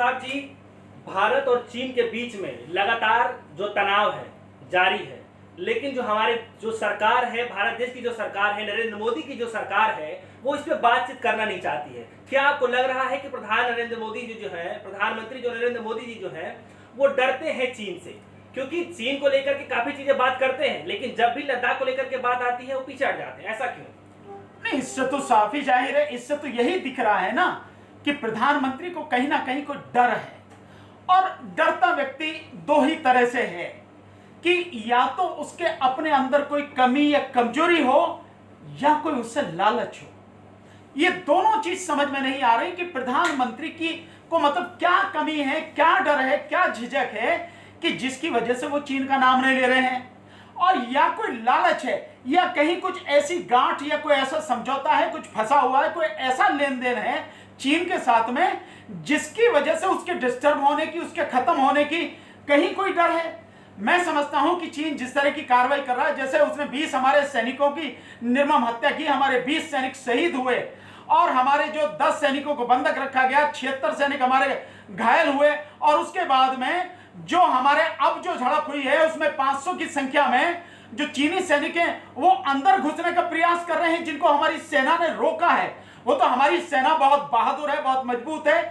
प्रताप जी, भारत और चीन के बीच में लगातार जो तनाव है जारी है, लेकिन जो हमारे जो सरकार है, भारत देश की जो सरकार है, नरेंद्र मोदी की जो सरकार है, वो इस पे बातचीत करना नहीं चाहती है। क्या आपको लग रहा है कि प्रधानमंत्री जो नरेंद्र मोदी जी जो है वो डरते हैं चीन से? क्योंकि चीन को लेकर के काफी चीजें बात करते हैं, लेकिन जब भी लद्दाख को लेकर के बात आती है वो पीछे हट जाते हैं, ऐसा क्यों? नहीं, इससे तो साफ ही जाहिर है, इससे तो यही दिख रहा है ना कि प्रधानमंत्री को कहीं ना कहीं कोई डर है। और डरता व्यक्ति दो ही तरह से है कि या तो उसके अपने अंदर कोई कमी या कमजोरी हो या कोई उससे लालच हो। ये दोनों चीज समझ में नहीं आ रही कि प्रधानमंत्री की को मतलब क्या कमी है, क्या डर है, क्या झिझक है कि जिसकी वजह से वो चीन का नाम नहीं ले रहे हैं, और या कोई लालच है या कहीं कुछ ऐसी गांठ या कोई ऐसा समझौता है, कुछ फंसा हुआ है, कोई ऐसा लेन देन है चीन के साथ में जिसकी वजह से उसके डिस्टर्ब होने की, उसके खत्म होने की कहीं कोई डर है। मैं समझता हूं कि चीन जिस तरह की कार्रवाई कर रहा है, जैसे उसने 20 हमारे सैनिकों की निर्मम हत्या की, हमारे 20 सैनिक शहीद हुए और हमारे जो 10 सैनिकों को बंधक रखा गया, 76 सैनिक हमारे घायल हुए, और उसके बाद में जो हमारे अब जो झड़प हुई है उसमें 500 की संख्या में जो चीनी सैनिक हैं वो अंदर घुसने का प्रयास कर रहे हैं, जिनको हमारी सेना ने रोका है। वो तो हमारी सेना बहुत बहादुर है, बहुत मजबूत है,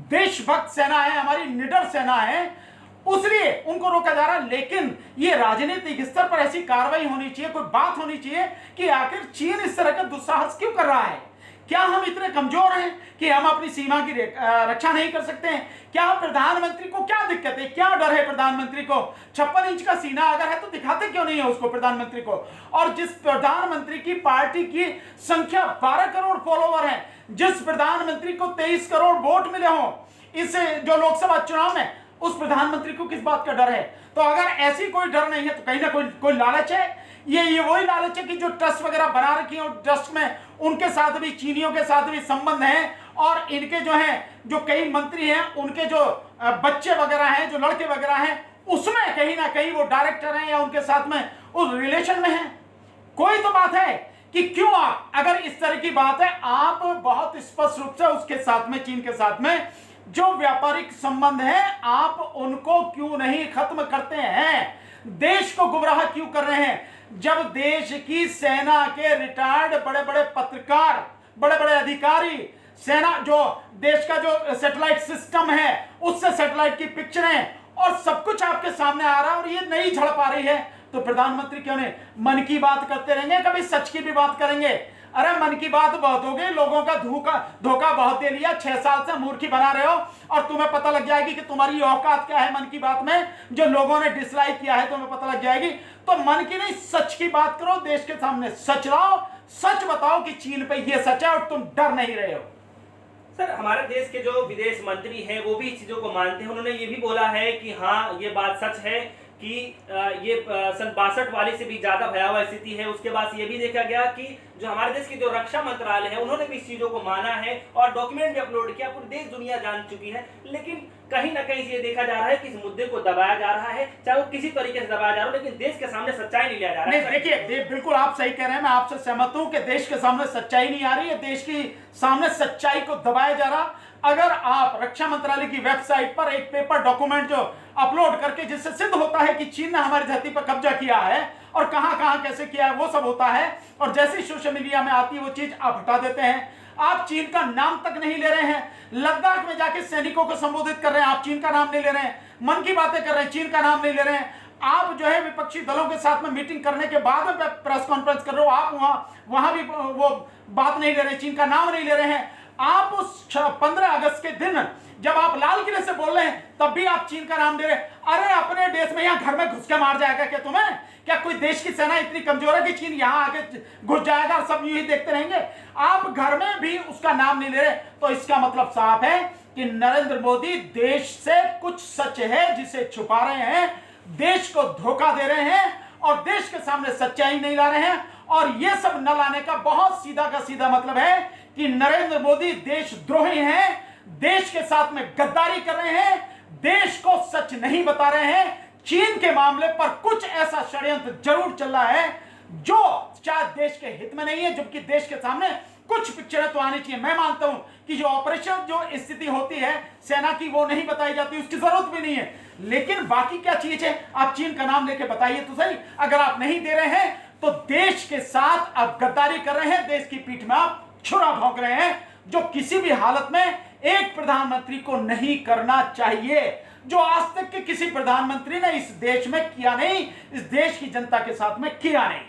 देशभक्त सेना है, हमारी निडर सेना है, उसलिए उनको रोका जा रहा है। लेकिन ये राजनीतिक स्तर पर ऐसी कार्रवाई होनी चाहिए, कोई बात होनी चाहिए कि आखिर चीन इस तरह का दुस्साहस क्यों कर रहा है। क्या हम इतने कमजोर हैं कि हम अपनी सीमा की रक्षा नहीं कर सकते हैं? क्या प्रधानमंत्री को क्या दिक्कत है, क्या डर है प्रधानमंत्री को? 56 इंच का सीना अगर है तो दिखाते क्यों नहीं है उसको, प्रधानमंत्री को? और जिस प्रधानमंत्री की पार्टी की संख्या 12 करोड़ फॉलोवर है, जिस प्रधानमंत्री को 23 करोड़ वोट मिले हों इस जो लोकसभा चुनाव में, उस प्रधानमंत्री को किस बात का डर है? तो अगर ऐसी कोई डर नहीं है तो कहीं ना कोई लालच है। ये वही लालच है कि जो ट्रस्ट वगैरह बना रखी है, ट्रस्ट में उनके साथ भी, चीनियों के साथ भी संबंध है, और इनके जो हैं, जो कई मंत्री हैं, उनके जो बच्चे वगैरह हैं, जो लड़के वगैरह हैं, उसमें कहीं ना कहीं वो डायरेक्टर हैं या उनके साथ में उस रिलेशन में हैं। कोई तो बात है कि क्यों आप, अगर इस तरह की बात है, आप बहुत स्पष्ट रूप से उसके साथ में, चीन के साथ में जो व्यापारिक संबंध है, आप उनको क्यों नहीं खत्म करते हैं? देश को गुमराह क्यों कर रहे हैं? जब देश की सेना के रिटायर्ड बड़े बड़े पत्रकार, बड़े बड़े अधिकारी, सेना जो देश का जो सैटेलाइट सिस्टम है उससे सैटेलाइट की पिक्चरें और सब कुछ आपके सामने आ रहा है, और ये नहीं झड़प आ रही है, तो प्रधानमंत्री क्यों नहीं मन की बात करते रहेंगे? कभी सच की भी बात करेंगे? अरे मन की बात बहुत हो गई, लोगों का धोखा बहुत दे लिया, 6 साल से मूर्खी बना रहे हो, और तुम्हें पता लग जाएगी कि तुम्हारी औकात क्या है मन की बात में। जो लोगों ने डिसलाइक किया है तुम्हें पता लग जाएगी। तो मन की नहीं, सच की बात करो, देश के सामने सच लाओ, सच बताओ कि चीन पे ये सच है और तुम डर नहीं रहे हो। सर, हमारे देश के जो विदेश मंत्री हैं वो भी इस चीजों को मानते हैं। उन्होंने ये भी बोला है कि हाँ, ये बात सच है कि ये सन 62 वाली से भी ज्यादा भयावह स्थिति है। उसके बाद ये भी देखा गया कि जो हमारे देश की जो रक्षा मंत्रालय है उन्होंने भी इस चीजों को माना है और डॉक्यूमेंट भी अपलोड किया, पूरी देश दुनिया जान चुकी है। लेकिन कहीं ना कहीं ये देखा जा रहा है कि इस मुद्दे को दबाया जा रहा है, चाहे वो किसी तरीके से दबाया जा रहा है, लेकिन देश के सामने सच्चाई नहीं लिया जा रहा है। देखिए, बिल्कुल आप सही कह रहे हैं, मैं आपसे सहमत हूं कि देश के सामने सच्चाई नहीं आ रही है, देश की सामने सच्चाई को दबाया जा रहा। अगर आप रक्षा मंत्रालय की वेबसाइट पर एक पेपर डॉक्यूमेंट जो अपलोड करके, जिससे सिद्ध होता है कि चीन ने हमारी धरती पर कब्जा किया है और कहां कहां कैसे किया है, वो सब होता है, और जैसे सोशल मीडिया में आती है वो चीज आप हटा देते हैं। आप चीन का नाम तक नहीं ले रहे हैं, लद्दाख में जाके सैनिकों को संबोधित कर रहे हैं, आप चीन का नाम नहीं ले रहे हैं, मन की बातें कर रहे हैं, चीन का नाम नहीं ले रहे हैं। आप जो है विपक्षी दलों के साथ में मीटिंग करने के बाद में प्रेस कॉन्फ्रेंस कर रहे हो, आप वहां भी वो बात नहीं ले रहे, चीन का नाम नहीं ले रहे हैं। आप उस 15 अगस्त के दिन जब आप लाल किले से बोल रहे हैं तब भी आप चीन का नाम दे रहे हैं। अरे अपने देश में यहां घर में घुस के मार जाएगा क्या तुम्हें? क्या कोई देश की सेना इतनी कमजोर है कि चीन यहां आके घुस जाएगा और सब यूं ही देखते रहेंगे? आप घर में भी उसका नाम नहीं ले रहे, तो इसका मतलब साफ है कि नरेंद्र मोदी देश से कुछ सच है जिसे छुपा रहे हैं, देश को धोखा दे रहे हैं और देश के सामने सच्चाई नहीं ला रहे हैं। और यह सब न लाने का बहुत सीधा का सीधा मतलब है कि नरेंद्र मोदी देशद्रोही हैं, देश के साथ में गद्दारी कर रहे हैं, देश को सच नहीं बता रहे हैं। चीन के मामले पर कुछ ऐसा षड्यंत्र जरूर चल रहा है जो शायद देश के हित में नहीं है, जबकि देश के सामने कुछ पिक्चरें तो आनी चाहिए। मैं मानता हूं कि जो ऑपरेशन जो स्थिति होती है सेना की वो नहीं बताई जाती, उसकी जरूरत भी नहीं है, लेकिन बाकी क्या चीज है आप चीन का नाम लेके बताइए तो सही। अगर आप नहीं दे रहे हैं तो देश के साथ आप गद्दारी कर रहे हैं, देश की पीठ में आप छुरा भोंक रहे हैं, जो किसी भी हालत में एक प्रधानमंत्री को नहीं करना चाहिए, जो आज तक के किसी प्रधानमंत्री ने इस देश में किया नहीं, इस देश की जनता के साथ में किया नहीं।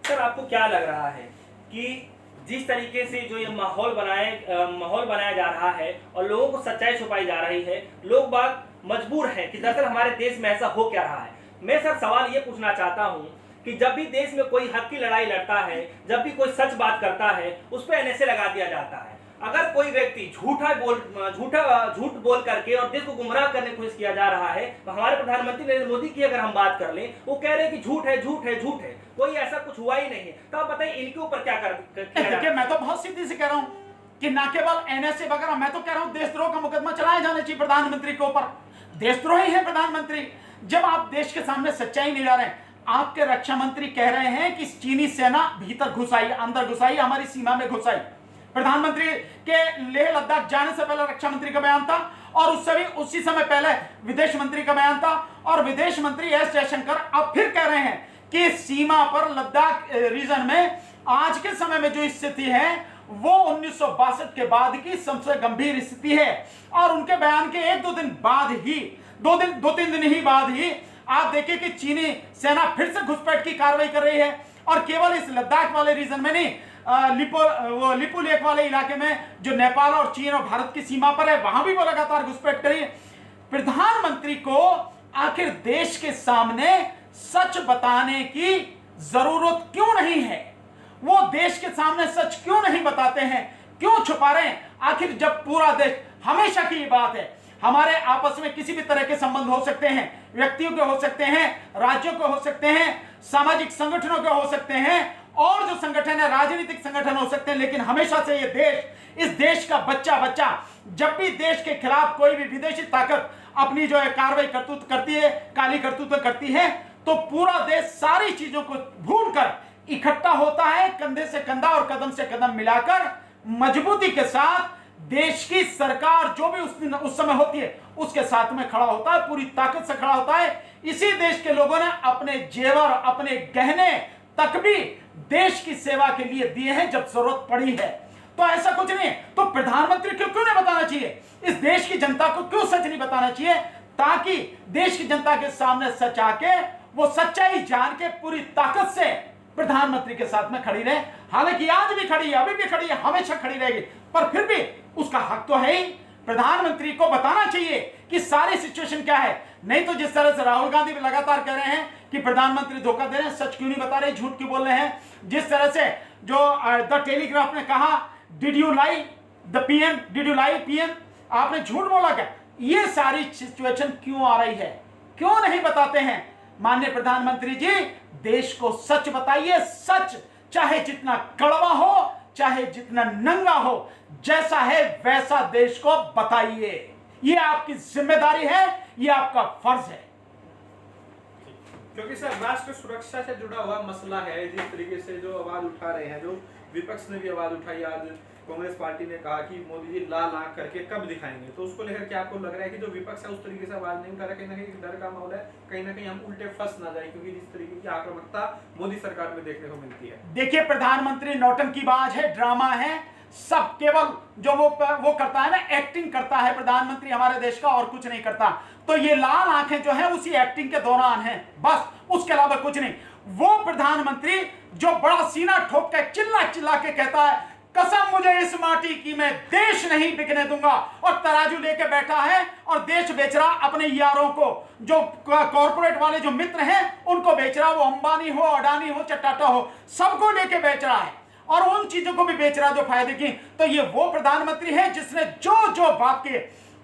सर आपको क्या लग रहा है कि जिस तरीके से जो ये माहौल बनाया जा रहा है और लोगों को सच्चाई छुपाई जा रही है, लोग बाग मजबूर हैं कि दरअसल हमारे देश में ऐसा हो क्या रहा है? मैं सर सवाल ये पूछना चाहता हूं कि जब भी देश में कोई हक की लड़ाई लड़ता है, जब भी कोई सच बात करता है, उस पर एनएसए लगा दिया जाता है। अगर कोई व्यक्ति झूठ बोल करके और देश को गुमराह करने की कोशिश किया जा रहा है, तो हमारे प्रधानमंत्री नरेंद्र मोदी की अगर हम बात कर लें, वो कह रहे हैं कि झूठ है, झूठ है, झूठ है, कोई ऐसा कुछ हुआ ही नहीं है। तो आप बताइए इनके ऊपर क्या देखिए, मैं तो बहुत सीधी से कह रहा हूं कि ना केवल एनएसए वगैरह, मैं तो कह रहा हूं देशद्रोह का मुकदमा चलाया जाना चाहिए प्रधानमंत्री के ऊपर। देशद्रोही है प्रधानमंत्री। जब आप देश के सामने सच्चाई नहीं ला रहे हैं, आपके रक्षा मंत्री कह रहे हैं कि चीनी सेना भीतर घुस आई, अंदर घुस आई, हमारी सीमा में घुस आई। प्रधानमंत्री के लेह लद्दाख जाने से पहले रक्षा मंत्री का बयान था, और उसी समय पहले विदेश मंत्री का बयान था, और विदेश मंत्री एस जयशंकर अब फिर कह रहे हैं कि सीमा पर लद्दाख रीजन में आज के समय में जो स्थिति है वो 1962 के बाद की सबसे गंभीर स्थिति है। और उनके बयान के एक दो तीन दिन ही बाद ही आप देखिए कि चीनी सेना फिर से घुसपैठ की कार्रवाई कर रही है, और केवल इस लद्दाख वाले रीजन में नहीं, लिपू लेक वाले इलाके में जो नेपाल और चीन और भारत की सीमा पर है, वहां भी वो लगातार घुसपैठ करी है। प्रधानमंत्री को आखिर देश के सामने सच बताने की जरूरत क्यों नहीं है? वो देश के सामने सच क्यों नहीं बताते हैं, क्यों छुपा रहे हैं? आखिर जब पूरा देश, हमेशा की बात है, हमारे आपस में किसी भी तरह के संबंध हो सकते हैं, व्यक्तियों के हो सकते हैं, राज्यों के हो सकते हैं, सामाजिक संगठनों के हो सकते हैं, और जो संगठन है राजनीतिक संगठन हो सकते हैं, लेकिन हमेशा से ये देश, इस देश का बच्चा जब भी देश के खिलाफ कोई भी विदेशी ताकत अपनी जो है कार्रवाई करतूत करती है, काली करतूत करती है, तो पूरा देश सारी चीजों को भूलकर इकट्ठा होता है, कंधे से कंधा और कदम से कदम मिलाकर मजबूती के साथ देश की सरकार जो भी उस समय होती है उसके साथ में खड़ा होता है, पूरी ताकत से खड़ा होता है। इसी देश के लोगों ने अपने जेवर, अपने गहने तक भी देश की सेवा के लिए दिए हैं जब जरूरत पड़ी है। तो ऐसा कुछ नहीं है, तो प्रधानमंत्री को क्यों नहीं बताना चाहिए? इस देश की जनता को क्यों सच नहीं बताना चाहिए, ताकि देश की जनता के सामने सच आके वो सच्चाई जान के पूरी ताकत से प्रधानमंत्री के साथ में खड़ी रहे। हालांकि आज भी खड़ी है, अभी भी खड़ी है, हमेशा खड़ी रहेगी, पर फिर भी उसका हक तो है ही। प्रधानमंत्री को बताना चाहिए कि सारी सिचुएशन क्या है। नहीं तो जिस तरह से राहुल गांधी भी लगातार कह रहे हैं कि प्रधानमंत्री धोखा दे रहे हैं, सच क्यों नहीं बता रहे, झूठ क्यों बोल रहे हैं, जिस तरह से जो द टेलीग्राफ ने कहा did you lie the PM, did you lie PM, आपने झूठ बोला क्या, ये सारी सिचुएशन क्यों आ रही है, क्यों नहीं बताते हैं? माननीय प्रधानमंत्री जी, देश को सच बताइए, सच चाहे जितना कड़वा हो, चाहे जितना नंगा हो, जैसा है वैसा देश को बताइए। ये आपकी जिम्मेदारी है, ये आपका फर्ज है। क्योंकि सर राष्ट्र सुरक्षा से जुड़ा हुआ मसला है। जिस तरीके से जो आवाज उठा रहे हैं, जो विपक्ष ने भी आवाज उठाई, आज कांग्रेस पार्टी ने कहा कि मोदी जी लाल आंख करके कब दिखाएंगे, तो उसको लेकर क्या आपको लग रहा है कि जो विपक्ष है उस तरीके से आवाज नहीं उठा रहा, कहीं ना कहीं डर का माहौल है, कहीं ना कहीं हम उल्टे फंस ना जाए, क्योंकि जिस तरीके की आक्रामकता मोदी सरकार में देखने को मिलती है। देखिए, प्रधानमंत्री नौटंकीबाज है, ड्रामा है, सब केवल जो वो करता है ना, एक्टिंग करता है प्रधानमंत्री हमारे देश का, और कुछ नहीं करता। तो ये लाल आंखें जो है उसी एक्टिंग के दौरान है, बस, उसके अलावा कुछ नहीं। वो प्रधानमंत्री जो बड़ा सीना ठोक के चिल्ला चिल्ला के कहता है कसम मुझे इस माटी की, मैं देश नहीं बिकने दूंगा, और तराजू लेके बैठा है और देश बेच रहा अपने यारों को, जो कॉर्पोरेट वाले जो मित्र हैं उनको बेच रहा, वो अंबानी हो, अडानी हो, टाटा हो, सबको लेके बेच रहा है, और उन चीजों को भी बेच रहा जो फायदे की। तो ये वो प्रधानमंत्री है जिसने जो बात की,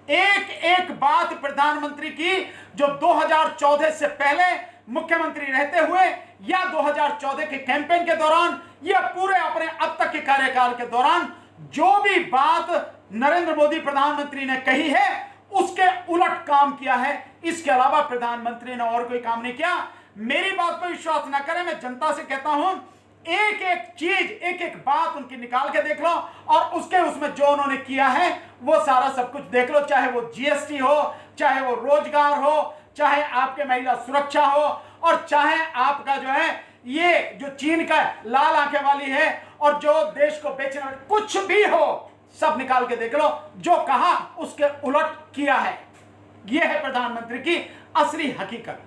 एक एक बात प्रधानमंत्री की, जो 2014 से पहले मुख्यमंत्री रहते हुए या 2014 के कैंपेन के दौरान या पूरे अपने अब तक के कार्यकाल के दौरान जो भी बात नरेंद्र मोदी प्रधानमंत्री ने कही है उसके उलट काम किया है। इसके अलावा प्रधानमंत्री ने और कोई काम नहीं किया। मेरी बात पर विश्वास न करें, मैं जनता से कहता हूं, एक एक चीज, एक एक बात उनकी निकाल के देख लो, और उसमें जो उन्होंने किया है वो सारा सब कुछ देख लो। चाहे वो जीएसटी हो, चाहे वो रोजगार हो, चाहे आपके महिला सुरक्षा हो, और चाहे आपका जो है ये जो चीन का लाल आंखें वाली है और जो देश को बेचने वाली, कुछ भी हो सब निकाल के देख लो। जो कहा उसके उलट किया है। यह है प्रधानमंत्री की असली हकीकत।